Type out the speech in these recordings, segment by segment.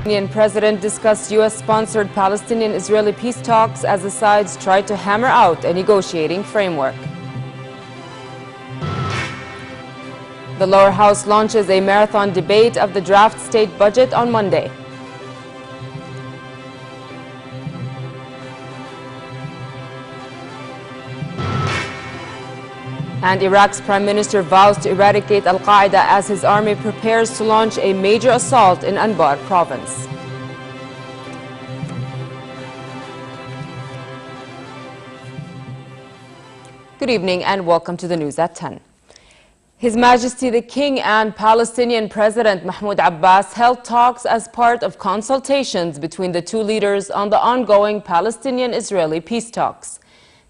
Palestinian president discussed U.S.-sponsored Palestinian-Israeli peace talks as the sides tried to hammer out a negotiating framework. The lower house launches a marathon debate of the draft state budget on Monday. And Iraq's Prime Minister vows to eradicate Al-Qaeda as his army prepares to launch a major assault in Anbar province. Good evening and welcome to the news at 10. His Majesty the King and Palestinian President Mahmoud Abbas held talks as part of consultations between the two leaders on the ongoing Palestinian-Israeli peace talks.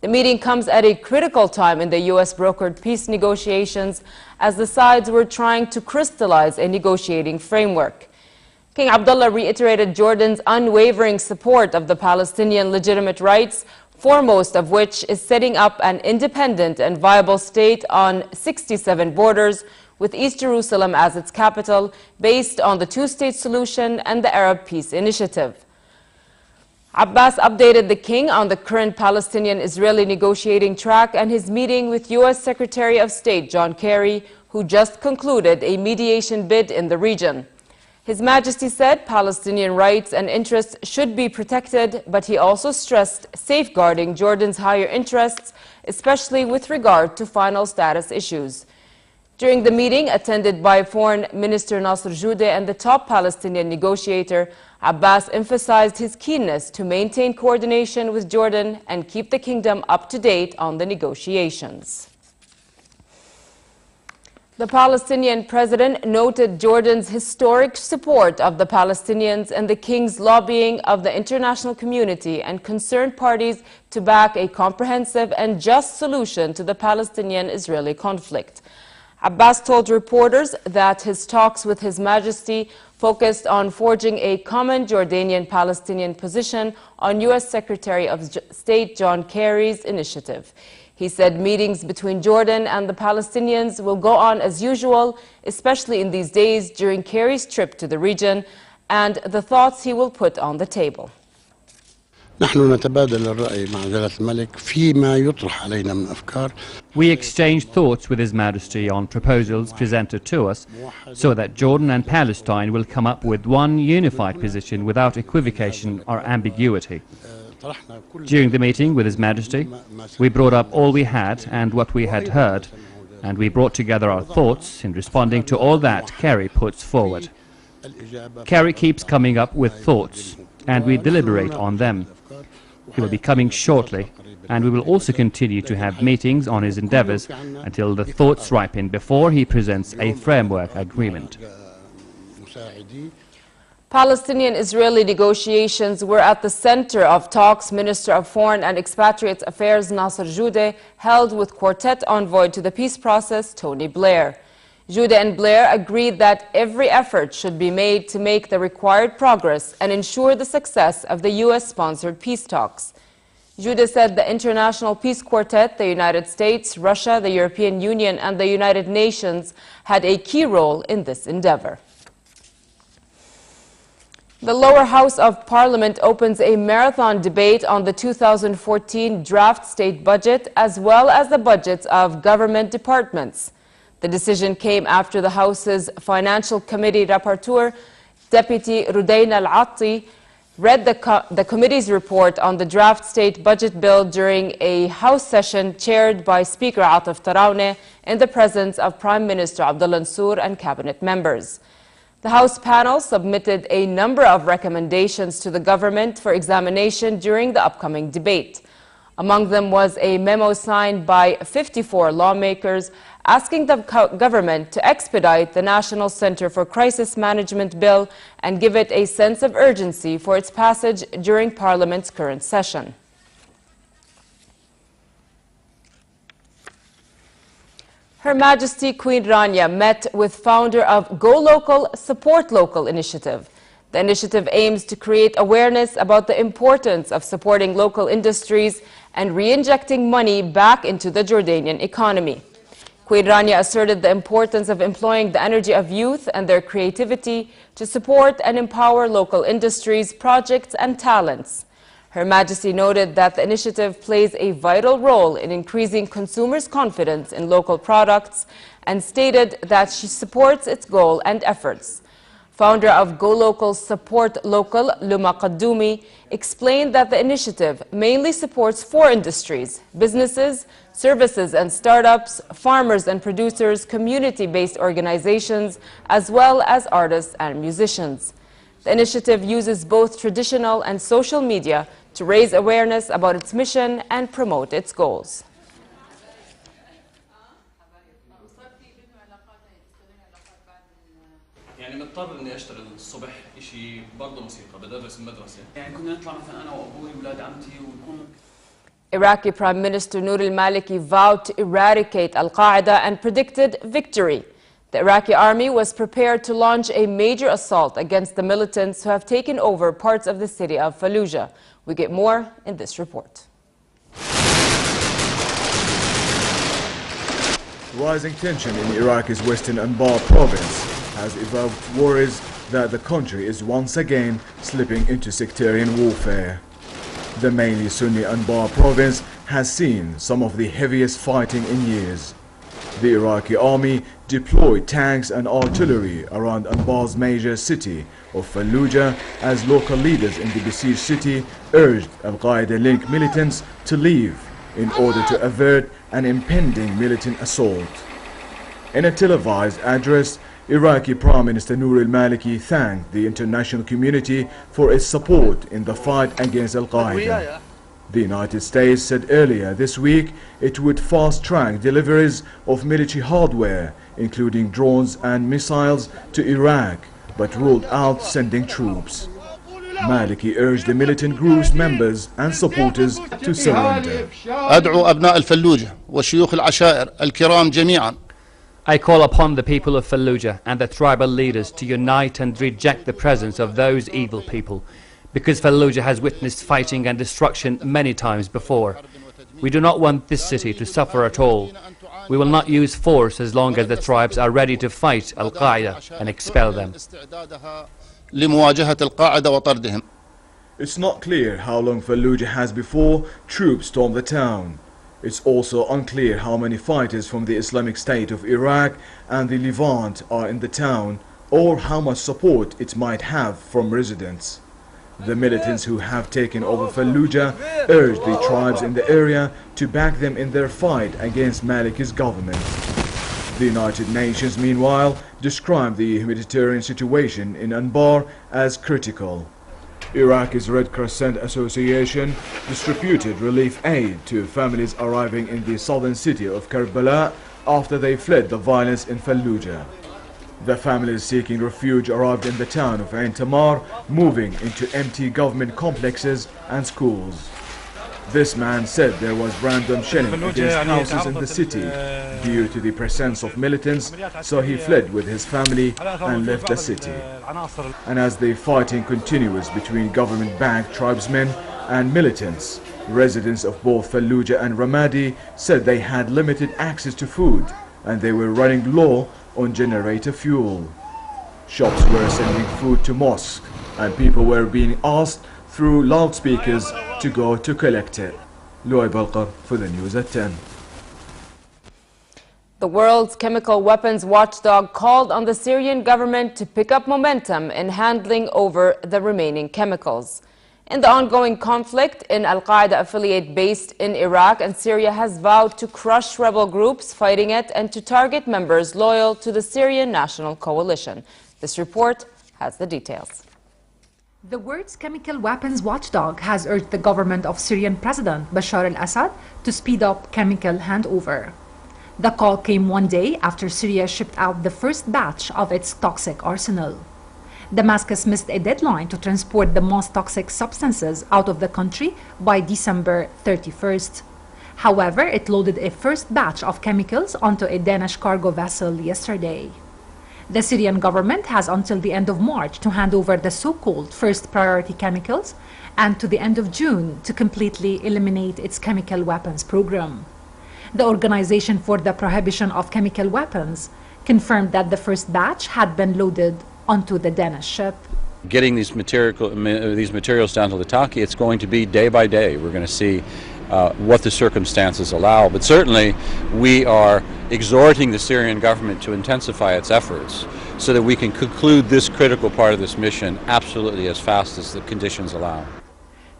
The meeting comes at a critical time in the U.S.-brokered peace negotiations as the sides were trying to crystallize a negotiating framework. King Abdullah reiterated Jordan's unwavering support of the Palestinian legitimate rights, foremost of which is setting up an independent and viable state on 67 borders with East Jerusalem as its capital, based on the two-state solution and the Arab Peace Initiative. Abbas updated the king on the current Palestinian-Israeli negotiating track and his meeting with U.S. Secretary of State John Kerry, who just concluded a mediation bid in the region. His Majesty said Palestinian rights and interests should be protected, but he also stressed safeguarding Jordan's higher interests, especially with regard to final status issues. During the meeting, attended by Foreign Minister Nasser Joudeh and the top Palestinian negotiator, Abbas emphasized his keenness to maintain coordination with Jordan and keep the kingdom up to date on the negotiations. The Palestinian president noted Jordan's historic support of the Palestinians and the king's lobbying of the international community and concerned parties to back a comprehensive and just solution to the Palestinian-Israeli conflict. Abbas told reporters that his talks with His Majesty focused on forging a common Jordanian-Palestinian position on U.S. Secretary of State John Kerry's initiative. He said meetings between Jordan and the Palestinians will go on as usual, especially in these days during Kerry's trip to the region, and the thoughts he will put on the table. نحن نتبادل الرأي مع جلالة الملك فيما يطرح علينا من أفكار. We exchanged thoughts with His Majesty on proposals presented to us so that Jordan and Palestine will come up with one unified position without equivocation or ambiguity. During the meeting with His Majesty, we brought up all we had and what we had heard, and we brought together our thoughts in responding to all that Kerry puts forward. Kerry keeps coming up with thoughts, and we deliberate on them. He will be coming shortly, and we will also continue to have meetings on his endeavors until the thoughts ripen before he presents a framework agreement. Palestinian-Israeli negotiations were at the center of talks Minister of Foreign and Expatriate Affairs Nasser Joudeh held with Quartet envoy to the peace process Tony Blair. Joudeh and Blair agreed that every effort should be made to make the required progress and ensure the success of the U.S.-sponsored peace talks. Joudeh said the International Peace Quartet, the United States, Russia, the European Union, and the United Nations had a key role in this endeavor. The lower house of Parliament opens a marathon debate on the 2014 draft state budget as well as the budgets of government departments. The decision came after the House's Financial Committee rapporteur, Deputy Rudaina Al-Atti, read the committee's report on the draft state budget bill during a House session chaired by Speaker Atif Tarawneh in the presence of Prime Minister Abdullah Mansour and cabinet members. The House panel submitted a number of recommendations to the government for examination during the upcoming debate. Among them was a memo signed by 54 lawmakers asking the government to expedite the National Center for Crisis Management bill and give it a sense of urgency for its passage during Parliament's current session. Her Majesty Queen Rania met with founder of Go Local, Support Local initiative. The initiative aims to create awareness about the importance of supporting local industries and re-injecting money back into the Jordanian economy. Queen Rania asserted the importance of employing the energy of youth and their creativity to support and empower local industries, projects, and talents. Her Majesty noted that the initiative plays a vital role in increasing consumers' confidence in local products and stated that she supports its goal and efforts. Founder of Go Local Support Local, Luma Qaddoumi, explained that the initiative mainly supports 4 industries: businesses, services and startups, farmers and producers, community-based organizations, as well as artists and musicians. The initiative uses both traditional and social media to raise awareness about its mission and promote its goals. يعني مضطر اني اشتغل الصبح شيء برضه موسيقى بدرس المدرسه يعني كنا نطلع مثلا انا وابوي واولاد عمتي ونكون. Iraqi Prime Minister Noor al-Maliki vowed to eradicate al-Qaeda and predicted victory. The Iraqi army was prepared to launch a major assault against the militants who have taken over parts of the city of Fallujah. We get more in this report. Rising tension in Iraq's western Anbar province has evoked worries that the country is once again slipping into sectarian warfare. The mainly Sunni Anbar province has seen some of the heaviest fighting in years. The Iraqi army deployed tanks and artillery around Anbar's major city of Fallujah as local leaders in the besieged city urged Al-Qaeda-linked militants to leave in order to avert an impending militant assault. In a televised address, Iraqi Prime Minister Noor al-Maliki thanked the international community for its support in the fight against Al-Qaeda. The United States said earlier this week it would fast-track deliveries of military hardware, including drones and missiles, to Iraq, but ruled out sending troops. Maliki urged the militant group's members and supporters to surrender. أدعو أبناء الفلوجة وشيوخ العشائر الكرام جميعا. I call upon the people of Fallujah and the tribal leaders to unite and reject the presence of those evil people, because Fallujah has witnessed fighting and destruction many times before. We do not want this city to suffer at all. We will not use force as long as the tribes are ready to fight Al-Qaeda and expel them. لمواجهة القاعدة وطردهم. It's not clear how long Fallujah has before troops stormed the town. It's also unclear how many fighters from the Islamic State of Iraq and the Levant are in the town, or how much support it might have from residents. The militants who have taken over Fallujah urge the tribes in the area to back them in their fight against Maliki's government. The United Nations, meanwhile, described the humanitarian situation in Anbar as critical. Iraq's Red Crescent Association distributed relief aid to families arriving in the southern city of Karbala after they fled the violence in Fallujah. The families seeking refuge arrived in the town of Ain Tamar, moving into empty government complexes and schools. This man said there was random shelling against houses in the city due to the presence of militants, so he fled with his family and left the city. And as the fighting continues between government-backed tribesmen and militants, residents of both Fallujah and Ramadi said they had limited access to food and they were running low on generator fuel. Shops were sending food to mosques and people were being asked through loudspeakers to go to collect it. Louay Balkar for the news at 10. The world's chemical weapons watchdog called on the Syrian government to pick up momentum in handling over the remaining chemicals. In the ongoing conflict, an Al-Qaeda affiliate based in Iraq and Syria has vowed to crush rebel groups fighting it and to target members loyal to the Syrian National Coalition. This report has the details. The world's chemical weapons watchdog has urged the government of Syrian President Bashar al-Assad to speed up chemical handover. The call came one day after Syria shipped out the first batch of its toxic arsenal. Damascus missed a deadline to transport the most toxic substances out of the country by December 31st. However, it loaded a first batch of chemicals onto a Danish cargo vessel yesterday. The Syrian government has until the end of March to hand over the so-called first priority chemicals and to the end of June to completely eliminate its chemical weapons program. The Organization for the Prohibition of Chemical Weapons confirmed that the first batch had been loaded onto the Danish ship. Getting these materials down to Latakia, it's going to be day by day. We're going to see what the circumstances allow. But certainly we are exhorting the Syrian government to intensify its efforts so that we can conclude this critical part of this mission absolutely as fast as the conditions allow.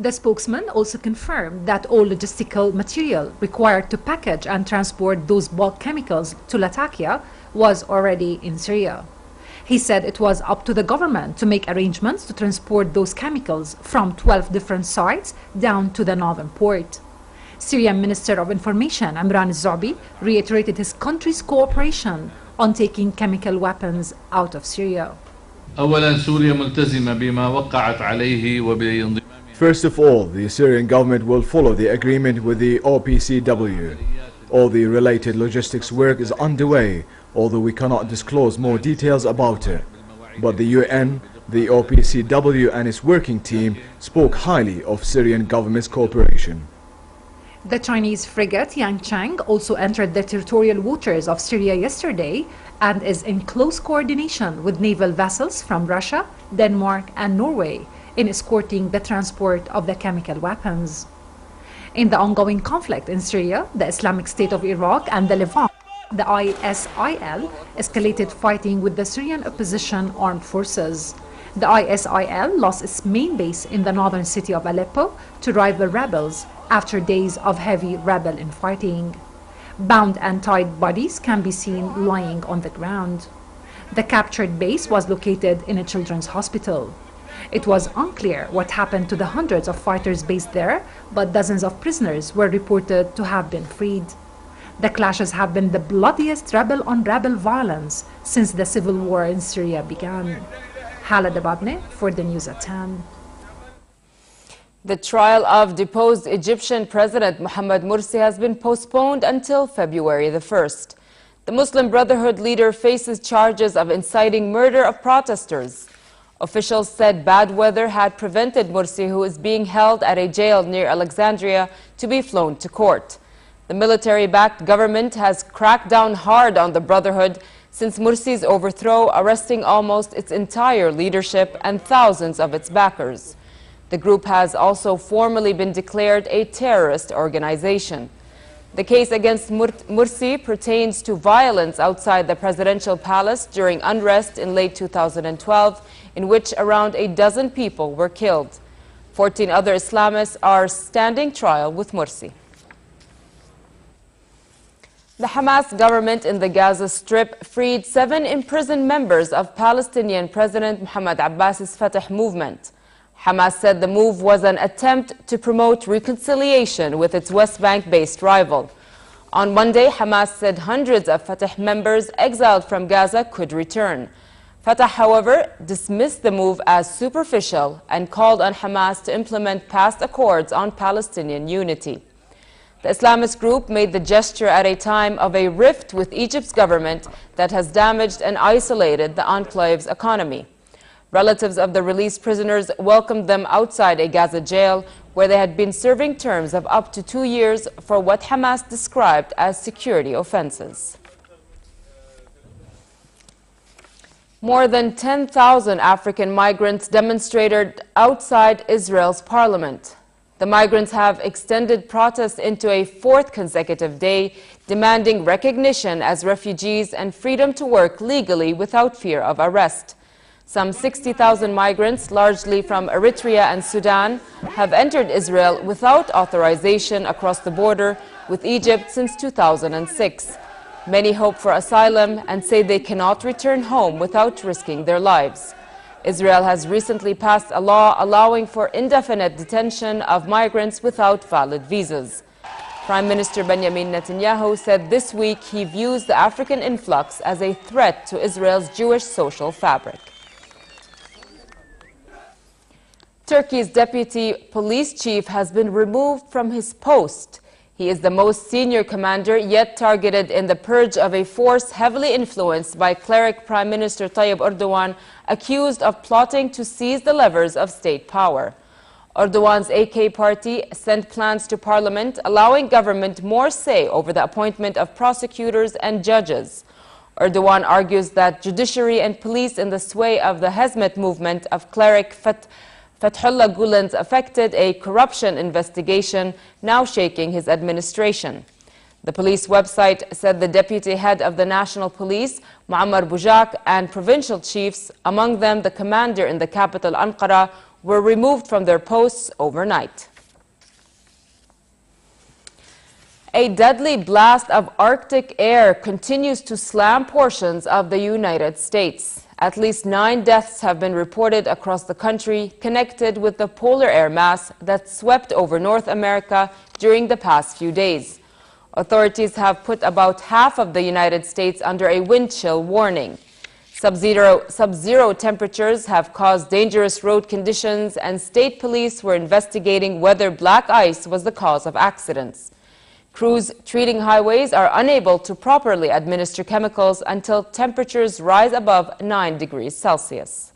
The spokesman also confirmed that all logistical material required to package and transport those bulk chemicals to Latakia was already in Syria. He said it was up to the government to make arrangements to transport those chemicals from 12 different sites down to the northern port. Syrian Minister of Information Imran al-Zu'bi reiterated his country's cooperation on taking chemical weapons out of Syria. أولا سوريا ملتزمة بما وقعت عليه وبانضمام. First of all, the Syrian government will follow the agreement with the OPCW. All the related logistics work is underway, although we cannot disclose more details about it. But the UN, the OPCW and its working team spoke highly of Syrian government's cooperation. The Chinese frigate Yangchang also entered the territorial waters of Syria yesterday and is in close coordination with naval vessels from Russia, Denmark and Norway in escorting the transport of the chemical weapons. In the ongoing conflict in Syria, the Islamic State of Iraq and the Levant, the ISIL escalated fighting with the Syrian opposition armed forces. The ISIL lost its main base in the northern city of Aleppo to rival rebels after days of heavy rebel infighting. Bound and tied bodies can be seen lying on the ground. The captured base was located in a children's hospital. It was unclear what happened to the hundreds of fighters based there, but dozens of prisoners were reported to have been freed. The clashes have been the bloodiest rebel-on-rebel violence since the civil war in Syria began. Hala Dababne for the News at 10. The trial of deposed Egyptian President Mohamed Morsi has been postponed until February the 1st. The Muslim Brotherhood leader faces charges of inciting murder of protesters. Officials said bad weather had prevented Morsi, who is being held at a jail near Alexandria, to be flown to court. The military-backed government has cracked down hard on the Brotherhood since Morsi's overthrow, arresting almost its entire leadership and thousands of its backers. The group has also formally been declared a terrorist organization. The case against Morsi pertains to violence outside the presidential palace during unrest in late 2012, in which around a dozen people were killed. 14 other Islamists are standing trial with Morsi. The Hamas government in the Gaza Strip freed 7 imprisoned members of Palestinian President Mahmoud Abbas's Fatah movement. Hamas said the move was an attempt to promote reconciliation with its West Bank-based rival. On Monday, Hamas said hundreds of Fatah members exiled from Gaza could return. Fatah, however, dismissed the move as superficial and called on Hamas to implement past accords on Palestinian unity. The Islamist group made the gesture at a time of a rift with Egypt's government that has damaged and isolated the enclave's economy. Relatives of the released prisoners welcomed them outside a Gaza jail where they had been serving terms of up to 2 years for what Hamas described as security offenses. More than 10,000 African migrants demonstrated outside Israel's parliament. The migrants have extended protests into a 4th consecutive day, demanding recognition as refugees and freedom to work legally without fear of arrest. Some 60,000 migrants, largely from Eritrea and Sudan, have entered Israel without authorization across the border with Egypt since 2006. Many hope for asylum and say they cannot return home without risking their lives. Israel has recently passed a law allowing for indefinite detention of migrants without valid visas. Prime Minister Benjamin Netanyahu said this week he views the African influx as a threat to Israel's Jewish social fabric. Turkey's deputy police chief has been removed from his post. He is the most senior commander yet targeted in the purge of a force heavily influenced by cleric Prime Minister Tayyip Erdogan, accused of plotting to seize the levers of state power. Erdogan's AK party sent plans to parliament, allowing government more say over the appointment of prosecutors and judges. Erdogan argues that judiciary and police in the sway of the Hezmet movement of cleric Fethullah Gulen's affected a corruption investigation, now shaking his administration. The police website said the deputy head of the national police, Muammar Bujak, and provincial chiefs, among them the commander in the capital Ankara, were removed from their posts overnight. A deadly blast of Arctic air continues to slam portions of the United States. At least 9 deaths have been reported across the country connected with the polar air mass that swept over North America during the past few days. Authorities have put about half of the United States under a wind chill warning. Sub-zero temperatures have caused dangerous road conditions, and state police were investigating whether black ice was the cause of accidents. Crews treating highways are unable to properly administer chemicals until temperatures rise above 9 degrees Celsius.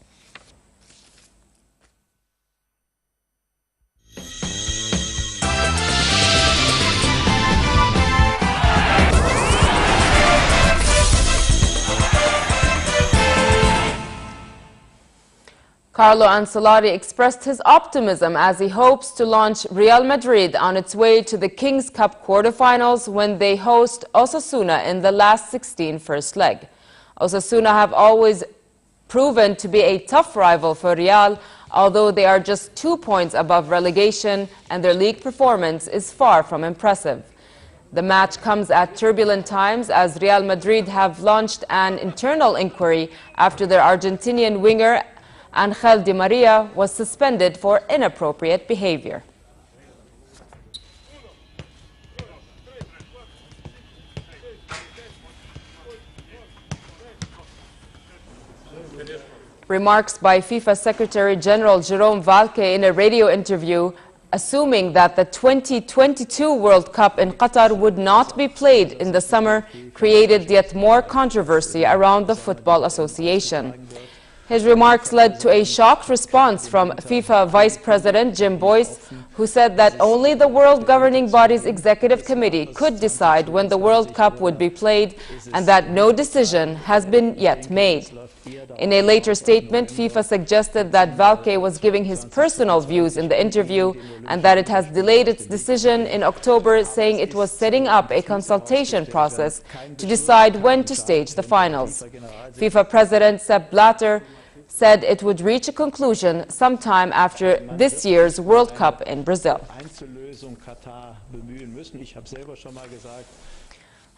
Carlo Ancelotti expressed his optimism as he hopes to launch Real Madrid on its way to the Kings Cup quarterfinals when they host Osasuna in the last 16 first leg. Osasuna have always proven to be a tough rival for Real, although they are just 2 points above relegation and their league performance is far from impressive. The match comes at turbulent times as Real Madrid have launched an internal inquiry after their Argentinian winger Angel Di Maria was suspended for inappropriate behavior. Remarks by FIFA Secretary General Jerome Valcke in a radio interview assuming that the 2022 World Cup in Qatar would not be played in the summer created yet more controversy around the Football Association. His remarks led to a shocked response from FIFA Vice President Jim Boyce, who said that only the World Governing Body's Executive Committee could decide when the World Cup would be played and that no decision has been yet made. In a later statement, FIFA suggested that Valcke was giving his personal views in the interview and that it has delayed its decision in October, saying it was setting up a consultation process to decide when to stage the finals. FIFA President Sepp Blatter said it would reach a conclusion sometime after this year's World Cup in Brazil.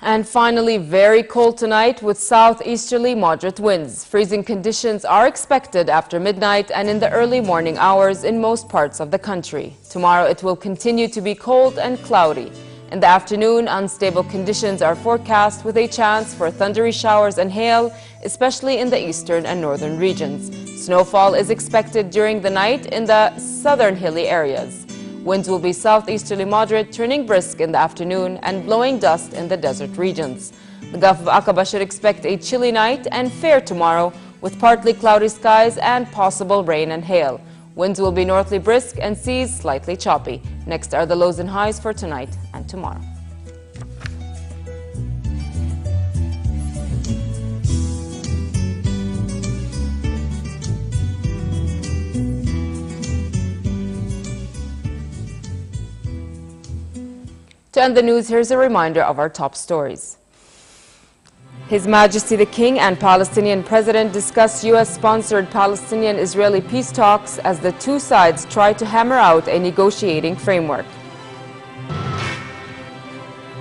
And finally, very cold tonight with southeasterly moderate winds. Freezing conditions are expected after midnight and in the early morning hours in most parts of the country. Tomorrow it will continue to be cold and cloudy. In the afternoon, unstable conditions are forecast with a chance for thundery showers and hail, especially in the eastern and northern regions. Snowfall is expected during the night in the southern hilly areas. Winds will be southeasterly moderate, turning brisk in the afternoon and blowing dust in the desert regions. The Gulf of Aqaba should expect a chilly night and fair tomorrow with partly cloudy skies and possible rain and hail. Winds will be northerly brisk and seas slightly choppy. Next are the lows and highs for tonight and tomorrow. To end the news, here's a reminder of our top stories. His Majesty the King and Palestinian President discuss U.S.-sponsored Palestinian-Israeli peace talks as the two sides try to hammer out a negotiating framework.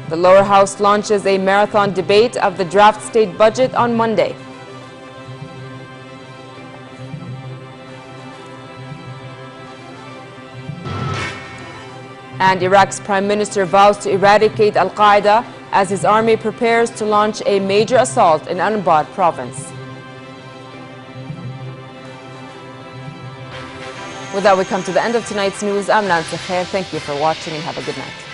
The lower house launches a marathon debate of the draft state budget on Monday. And Iraq's Prime Minister vows to eradicate al-Qaeda as his army prepares to launch a major assault in Anbar province. With that, we come to the end of tonight's news. I'm Nancy Khair. Thank you for watching and have a good night.